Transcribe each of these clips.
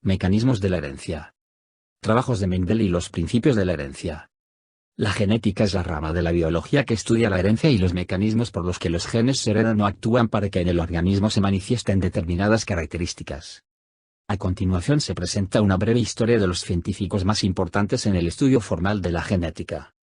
Mecanismos de la herencia. Trabajos de Mendel y los principios de la herencia. La genética es la rama de la biología que estudia la herencia y los mecanismos por los que los genes se heredan o actúan para que en el organismo se manifiesten determinadas características. A continuación se presenta una breve historia de los científicos más importantes en el estudio formal de la genética.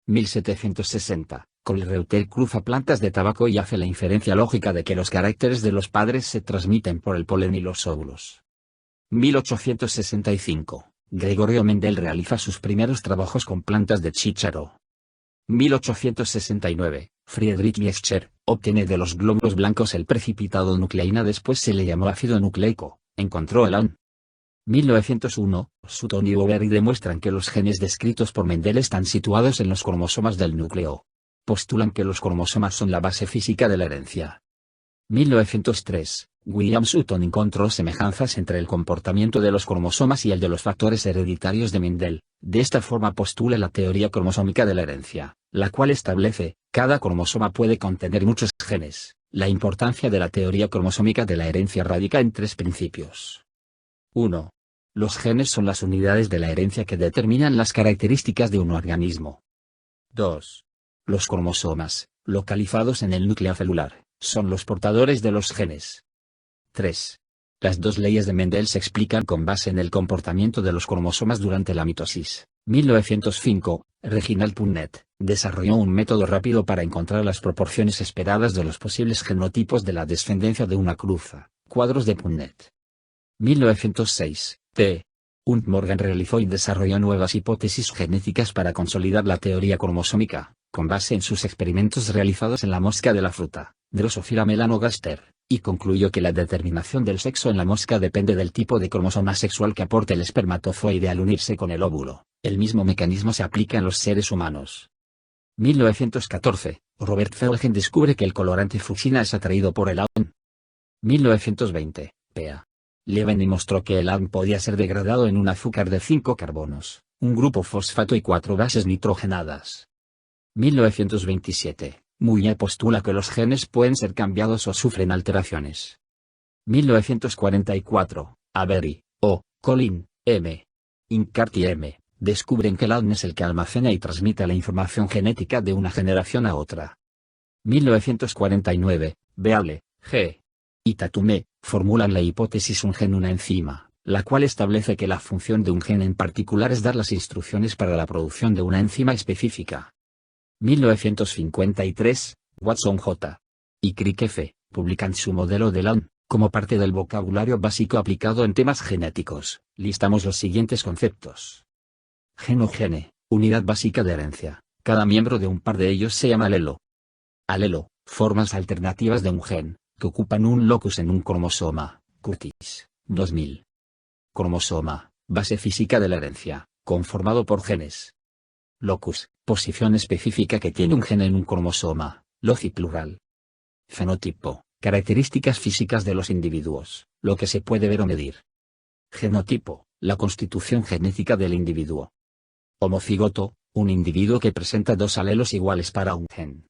1760. Colreuter cruza plantas de tabaco y hace la inferencia lógica de que los caracteres de los padres se transmiten por el polen y los óvulos. 1865. Gregorio Mendel realiza sus primeros trabajos con plantas de chícharo. 1869. Friedrich Miescher obtiene de los glóbulos blancos el precipitado nucleína, después se le llamó ácido nucleico, encontró el AN. 1901. Sutton y Boveri demuestran que los genes descritos por Mendel están situados en los cromosomas del núcleo. Postulan que los cromosomas son la base física de la herencia. 1903. William Sutton encontró semejanzas entre el comportamiento de los cromosomas y el de los factores hereditarios de Mendel. De esta forma postula la teoría cromosómica de la herencia, la cual establece, cada cromosoma puede contener muchos genes. La importancia de la teoría cromosómica de la herencia radica en tres principios. 1. Los genes son las unidades de la herencia que determinan las características de un organismo. 2. Los cromosomas, localizados en el núcleo celular, son los portadores de los genes. 3. Las dos leyes de Mendel se explican con base en el comportamiento de los cromosomas durante la mitosis. 1905, Reginald Punnett desarrolló un método rápido para encontrar las proporciones esperadas de los posibles genotipos de la descendencia de una cruza. Cuadros de Punnett. 1906, T. Und Morgan realizó y desarrolló nuevas hipótesis genéticas para consolidar la teoría cromosómica, con base en sus experimentos realizados en la mosca de la fruta, Drosophila melanogaster, y concluyó que la determinación del sexo en la mosca depende del tipo de cromosoma sexual que aporte el espermatozoide al unirse con el óvulo. El mismo mecanismo se aplica en los seres humanos. 1914, Robert Feulgen descubre que el colorante fuchsina es atraído por el ADN. 1920, P.A. Leven demostró que el ADN podía ser degradado en un azúcar de 5 carbonos, un grupo fosfato y 4 bases nitrogenadas. 1927, Muñe postula que los genes pueden ser cambiados o sufren alteraciones. 1944, Avery, O., Colin, M. Incart y M. descubren que el ADN es el que almacena y transmite la información genética de una generación a otra. 1949, Beale, G. y Tatumé formulan la hipótesis un gen-una enzima, la cual establece que la función de un gen en particular es dar las instrucciones para la producción de una enzima específica. 1953, Watson J. y Crick F. publican su modelo del ADN. Como parte del vocabulario básico aplicado en temas genéticos, listamos los siguientes conceptos. Gen-o-gene, unidad básica de herencia. Cada miembro de un par de ellos se llama alelo. Alelo, formas alternativas de un gen, que ocupan un locus en un cromosoma. Curtis, 2000. Cromosoma, base física de la herencia, conformado por genes. Locus, posición específica que tiene un gen en un cromosoma. Loci plural. Fenotipo, características físicas de los individuos, lo que se puede ver o medir. Genotipo, la constitución genética del individuo. Homocigoto, un individuo que presenta dos alelos iguales para un gen.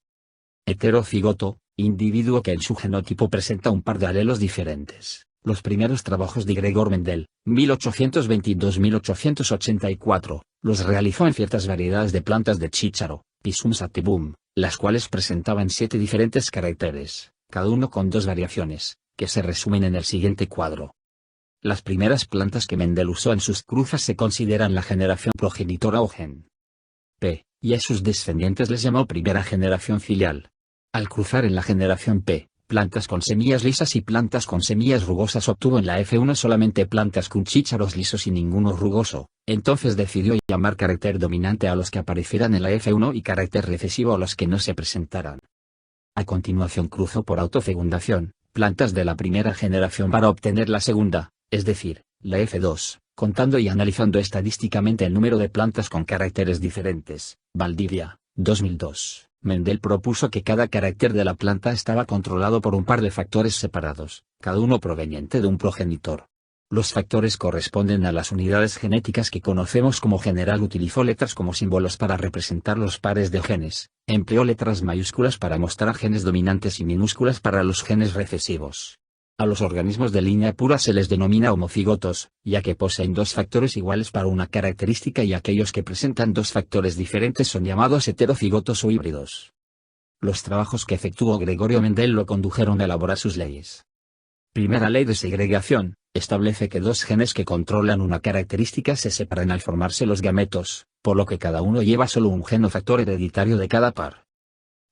Heterocigoto, individuo que en su genotipo presenta un par de alelos diferentes. Los primeros trabajos de Gregor Mendel, 1822-1884, los realizó en ciertas variedades de plantas de chícharo, Pisum sativum, las cuales presentaban 7 diferentes caracteres, cada uno con 2 variaciones, que se resumen en el siguiente cuadro. Las primeras plantas que Mendel usó en sus cruzas se consideran la generación progenitora o gen P, y a sus descendientes les llamó primera generación filial. Al cruzar en la generación P, plantas con semillas lisas y plantas con semillas rugosas, obtuvo en la F1 solamente plantas con chícharos lisos y ninguno rugoso. Entonces decidió llamar carácter dominante a los que aparecieran en la F1 y carácter recesivo a los que no se presentaran. A continuación cruzó por autofecundación plantas de la primera generación para obtener la segunda, es decir, la F2, contando y analizando estadísticamente el número de plantas con caracteres diferentes. Valdivia, 2002. Mendel propuso que cada carácter de la planta estaba controlado por un par de factores separados, cada uno proveniente de un progenitor. Los factores corresponden a las unidades genéticas que conocemos como general. Utilizó letras como símbolos para representar los pares de genes, empleó letras mayúsculas para mostrar genes dominantes y minúsculas para los genes recesivos. A los organismos de línea pura se les denomina homocigotos, ya que poseen dos factores iguales para una característica, y aquellos que presentan dos factores diferentes son llamados heterocigotos o híbridos. Los trabajos que efectuó Gregorio Mendel lo condujeron a elaborar sus leyes. Primera ley de segregación, establece que dos genes que controlan una característica se separan al formarse los gametos, por lo que cada uno lleva solo un gen o factor hereditario de cada par.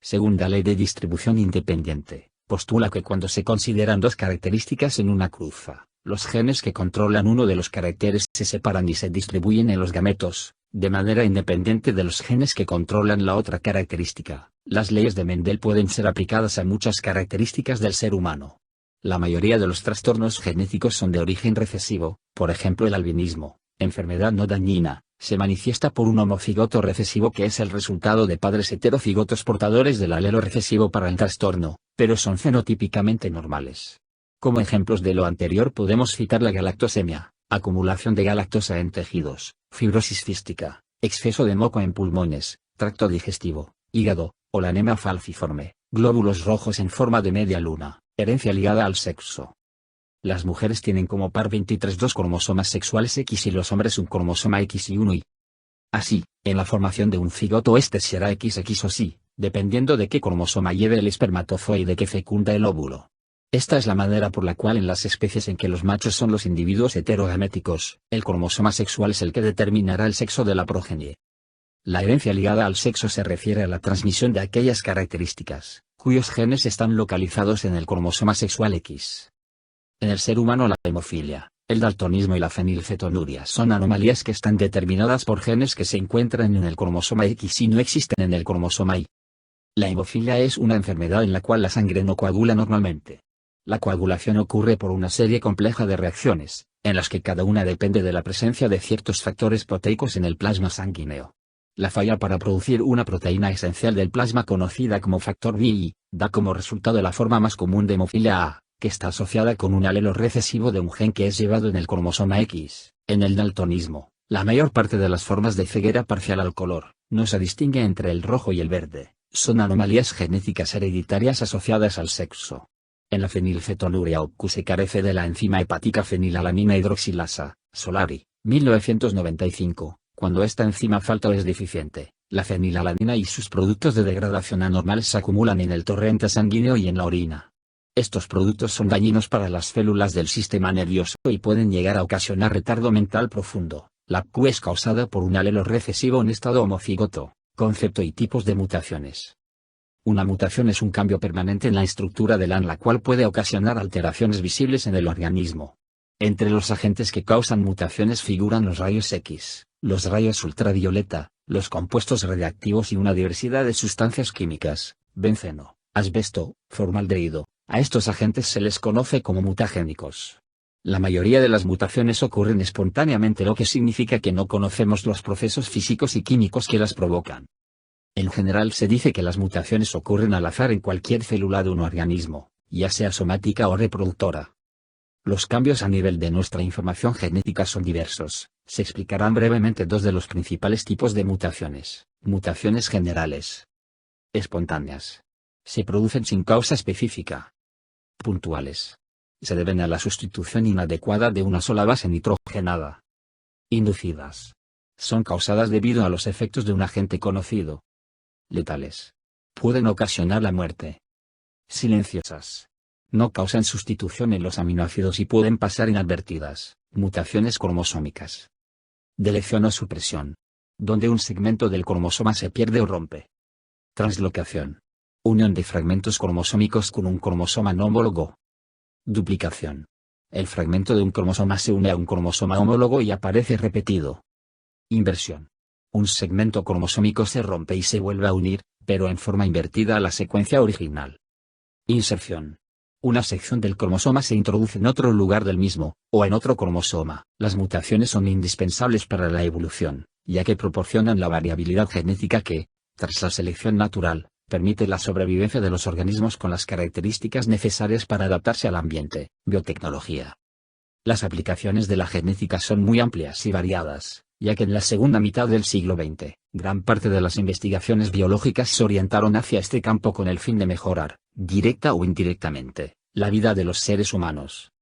Segunda ley de distribución independiente, postula que cuando se consideran dos características en una cruza, los genes que controlan uno de los caracteres se separan y se distribuyen en los gametos, de manera independiente de los genes que controlan la otra característica. Las leyes de Mendel pueden ser aplicadas a muchas características del ser humano. La mayoría de los trastornos genéticos son de origen recesivo, por ejemplo el albinismo, enfermedad no dañina, se manifiesta por un homocigoto recesivo que es el resultado de padres heterocigotos portadores del alelo recesivo para el trastorno, pero son fenotípicamente normales. Como ejemplos de lo anterior podemos citar la galactosemia, acumulación de galactosa en tejidos, fibrosis cística, exceso de moco en pulmones, tracto digestivo, hígado, o la anemia falciforme, glóbulos rojos en forma de media luna, herencia ligada al sexo. Las mujeres tienen como par 23 dos cromosomas sexuales X y los hombres un cromosoma X y uno Y. Así, en la formación de un cigoto este será XX o sí, dependiendo de qué cromosoma lleve el espermatozoide que fecunda el óvulo. Esta es la manera por la cual en las especies en que los machos son los individuos heterogaméticos, el cromosoma sexual es el que determinará el sexo de la progenie. La herencia ligada al sexo se refiere a la transmisión de aquellas características, cuyos genes están localizados en el cromosoma sexual X. En el ser humano la hemofilia, el daltonismo y la fenilcetonuria son anomalías que están determinadas por genes que se encuentran en el cromosoma X y no existen en el cromosoma Y. La hemofilia es una enfermedad en la cual la sangre no coagula normalmente. La coagulación ocurre por una serie compleja de reacciones, en las que cada una depende de la presencia de ciertos factores proteicos en el plasma sanguíneo. La falla para producir una proteína esencial del plasma conocida como factor VI, da como resultado la forma más común de hemofilia A, que está asociada con un alelo recesivo de un gen que es llevado en el cromosoma X. En el daltonismo, la mayor parte de las formas de ceguera parcial al color, no se distingue entre el rojo y el verde, son anomalías genéticas hereditarias asociadas al sexo. En la fenilcetonuria OPQ se carece de la enzima hepática fenilalanina hidroxilasa, Solari, 1995, cuando esta enzima falta o es deficiente, la fenilalanina y sus productos de degradación anormales se acumulan en el torrente sanguíneo y en la orina. Estos productos son dañinos para las células del sistema nervioso y pueden llegar a ocasionar retardo mental profundo. La PQ es causada por un alelo recesivo en estado homocigoto, concepto y tipos de mutaciones. Una mutación es un cambio permanente en la estructura del AN, la cual puede ocasionar alteraciones visibles en el organismo. Entre los agentes que causan mutaciones figuran los rayos X, los rayos ultravioleta, los compuestos radiactivos y una diversidad de sustancias químicas, benceno, asbesto, formaldehído. A estos agentes se les conoce como mutagénicos. La mayoría de las mutaciones ocurren espontáneamente, lo que significa que no conocemos los procesos físicos y químicos que las provocan. En general se dice que las mutaciones ocurren al azar en cualquier célula de un organismo, ya sea somática o reproductora. Los cambios a nivel de nuestra información genética son diversos. Se explicarán brevemente dos de los principales tipos de mutaciones: mutaciones generales, espontáneas. Se producen sin causa específica. Puntuales. Se deben a la sustitución inadecuada de una sola base nitrogenada. Inducidas. Son causadas debido a los efectos de un agente conocido. Letales. Pueden ocasionar la muerte. Silenciosas. No causan sustitución en los aminoácidos y pueden pasar inadvertidas. Mutaciones cromosómicas. Deleción o supresión. Donde un segmento del cromosoma se pierde o rompe. Translocación. Unión de fragmentos cromosómicos con un cromosoma no homólogo. Duplicación. El fragmento de un cromosoma se une a un cromosoma homólogo y aparece repetido. Inversión. Un segmento cromosómico se rompe y se vuelve a unir, pero en forma invertida a la secuencia original. Inserción. Una sección del cromosoma se introduce en otro lugar del mismo, o en otro cromosoma. Las mutaciones son indispensables para la evolución, ya que proporcionan la variabilidad genética que, tras la selección natural, permite la sobrevivencia de los organismos con las características necesarias para adaptarse al ambiente. Biotecnología. Las aplicaciones de la genética son muy amplias y variadas, ya que en la segunda mitad del siglo XX, gran parte de las investigaciones biológicas se orientaron hacia este campo con el fin de mejorar, directa o indirectamente, La vida de los seres humanos.